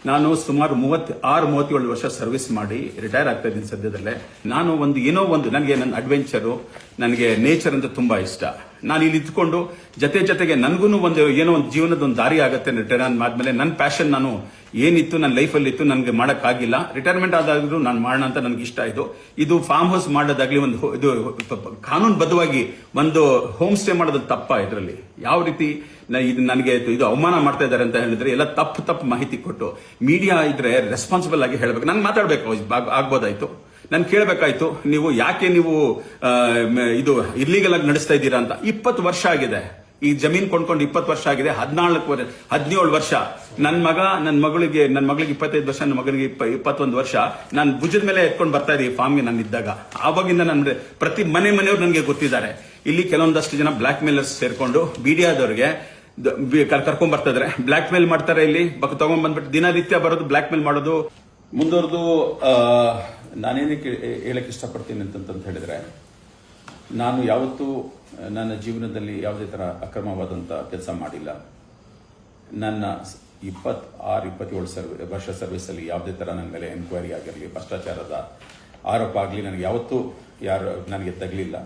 ನಾನು ಸುಮಾರು 36-37 ವರ್ಷ ಸರ್ವಿಸ್ ಮಾಡಿ ರಿಟೈರ್ ಆಗ್ತಾ ಇದ್ದೀನಿ ಸದ್ಯದಲ್ಲೇ. ನಾನು ಏನೋ ಒಂದು ನನಗೆ ನನ್ನ ಅಡ್ವೆಂಚರು, ನನಗೆ ನೇಚರ್ ಅಂತ ತುಂಬಾ ಇಷ್ಟ. ನಾನು ಇಲ್ಲಿ ಇದ್ಕೊಂಡು ಜೊತೆಗೆ ನನಗೂ ಏನೋ ಒಂದು ಜೀವನದ ಒಂದು ದಾರಿ ಆಗುತ್ತೆ ರಿಟೈರ್ ಆದ್ಮೇಲೆ. ನನ್ನ ಪ್ಯಾಷನ್ ನಾನು ಏನಿತ್ತು ನನ್ನ ಲೈಫಲ್ಲಿ ಇತ್ತು, ನನಗೆ ಮಾಡೋಕ್ಕಾಗಿಲ್ಲ. ರಿಟೈರ್ಮೆಂಟ್ ಆದಾದ್ರೂ ನಾನು ಮಾಡೋಣ ಅಂತ ನನಗೆ ಇಷ್ಟ ಆಯಿತು. ಇದು ಫಾರ್ಮ್ ಹೌಸ್ ಮಾಡೋದಾಗ್ಲಿ, ಇದು ಕಾನೂನುಬದ್ಧವಾಗಿ ಒಂದು ಹೋಮ್ ಸ್ಟೇ ಮಾಡೋದು ತಪ್ಪ. ಇದರಲ್ಲಿ ಯಾವ ರೀತಿ ಇದು ನನಗೆ ಇದು ಅವಮಾನ ಮಾಡ್ತಾ ಇದ್ದಾರೆ ಅಂತ ಹೇಳಿದ್ರೆ ಎಲ್ಲ ತಪ್ಪು ಮಾಹಿತಿ ಕೊಟ್ಟು ಮೀಡಿಯಾ ಇದ್ರೆ ರೆಸ್ಪಾನ್ಸಿಬಲ್ ಆಗಿ ಹೇಳಬೇಕು. ನಾನು ಮಾತಾಡಬೇಕು ಆಗ್ಬೋದಾಯ್ತು, ನಾನು ಕೇಳಬೇಕಾಯ್ತು, ನೀವು ಯಾಕೆ ನೀವು ಇದು ಇಲ್ಲಿಗಲ್ ಆಗಿ ನಡೆಸ್ತಾ ಇದ್ದೀರಾ ಅಂತ. 20 ವರ್ಷ ಆಗಿದೆ ಈ ಜಮೀನ್ ಕೊಂಡ್ಕೊಂಡು, 20 ವರ್ಷ ಆಗಿದೆ. 17 ವರ್ಷ ನನ್ನ ಮಗಳಿಗೆ 25 ವರ್ಷ, ನನ್ನ ಮಗನಿಗೆ 21 ವರ್ಷ. ನಾನು ಭುಜದ ಮೇಲೆ ಎತ್ಕೊಂಡು ಬರ್ತಾ ಇದ್ದೀವಿ ಫಾರ್ಮ್ಗೆ. ನಾನು ಇದ್ದಾಗ ಆವಾಗಿಂದ ನನ್ನ ಪ್ರತಿ ಮನೆಯವ್ರು ನನಗೆ ಗೊತ್ತಿದ್ದಾರೆ. ಇಲ್ಲಿ ಕೆಲವೊಂದಷ್ಟು ಜನ ಬ್ಲಾಕ್ ಮೇಲರ್ಸ್ ಸೇರ್ಕೊಂಡು ಮೀಡಿಯಾದವ್ರಿಗೆ ಕರ್ಕೊಂಡ್ ಬರ್ತಾ ಇದಾರೆ, ಬ್ಲಾಕ್ ಮೇಲ್ ಮಾಡ್ತಾರೆ. ಇಲ್ಲಿ ತಗೊಂಡ್ ಬಂದ್ಬಿಟ್ಟು ದಿನನಿತ್ಯ ಬರೋದು, ಬ್ಲಾಕ್ ಮೇಲ್ ಮಾಡೋದು. ಮುಂದುವರೆದು ನಾನೇನಕ್ಕೆ ಹೇಳಕ್ ಇಷ್ಟಪಡ್ತೀನಿ ಅಂತಂತ ಹೇಳಿದ್ರೆ, ನಾನು ಯಾವತ್ತೂ ನನ್ನ ಜೀವನದಲ್ಲಿ ಯಾವುದೇ ತರ ಅಕ್ರಮವಾದಂತ ಕೆಲಸ ಮಾಡಿಲ್ಲ. ನನ್ನ 26-27 ವರ್ಷ ಸರ್ವಿಸ್ ಅಲ್ಲಿ ಯಾವುದೇ ತರ ನನ್ನ ಮೇಲೆ ಎನ್ಕ್ವೈರಿ ಆಗಿರಲಿ, ಭ್ರಷ್ಟಾಚಾರದ ಆರೋಪ ಆಗಲಿ, ನನಗೆ ಯಾವತ್ತೂ ಯಾರು ನನಗೆ ತಗಲಿಲ್ಲ.